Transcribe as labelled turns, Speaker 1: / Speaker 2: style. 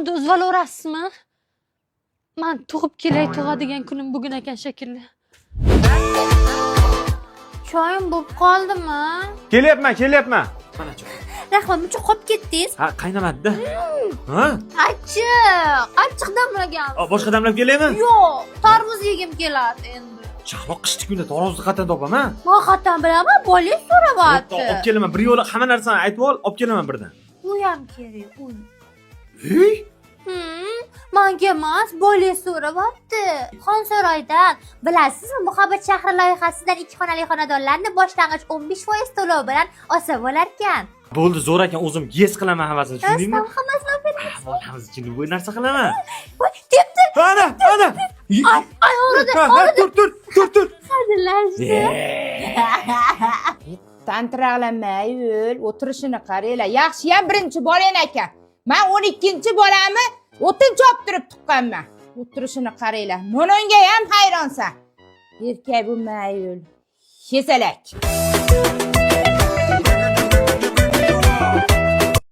Speaker 1: Telefonni o'zib olaverasizmi? Men tug'ib kelay, tug'adigan kunim bugun ekan shekilli. Choyim bo'lib qoldimi?
Speaker 2: Kelyapman. Mana choy.
Speaker 3: Rahmat, muncha qolib ketdingiz.
Speaker 2: Ha, qaynamadida. Ha?
Speaker 3: Achchiq damlagan.
Speaker 2: Boshqa damlab kelaymi?
Speaker 3: Yo'q, tarvuz yegim keladi endi.
Speaker 2: Chaqmoq qishdi kunda tarozni qatdan topaman.
Speaker 3: Men qatdan bilaman, bola so'rayapti.
Speaker 2: Olib kelaman, bir yo'la hamma narsani aytib ol, olib kelaman birdan.
Speaker 3: U ham kerak, u.
Speaker 2: Hey?
Speaker 3: Menga emas, bola so'rayapti. Xonsaroydan. Bilasizmi, Muhabbat shahri loyihasidan 2 xonali xonadonlarni boshlang'ich 15% to'lov bilan olsa bo'lar ekan.
Speaker 2: Bo'ldi, zo'r ekan, o'zim yes qilaman hammasini, tushundingmi?
Speaker 3: Hammasini beraman.
Speaker 2: Bolamiz uchun bu narsa qilaman.
Speaker 3: Voy, debdi.
Speaker 2: Ana.
Speaker 3: Ay, o'rida.
Speaker 2: Tur.
Speaker 3: Hazillashdi.
Speaker 4: Tantiraqlamay yo'l, o'tirishini qaranglar. Yaxshiyam birinchi bolang ekan. Men 12-bolamni o'tinchi olib turib tuqqanman. O'tirishini qaranglar. Mana unga ham hayronsan. Erkak bu mayul. Kesalak.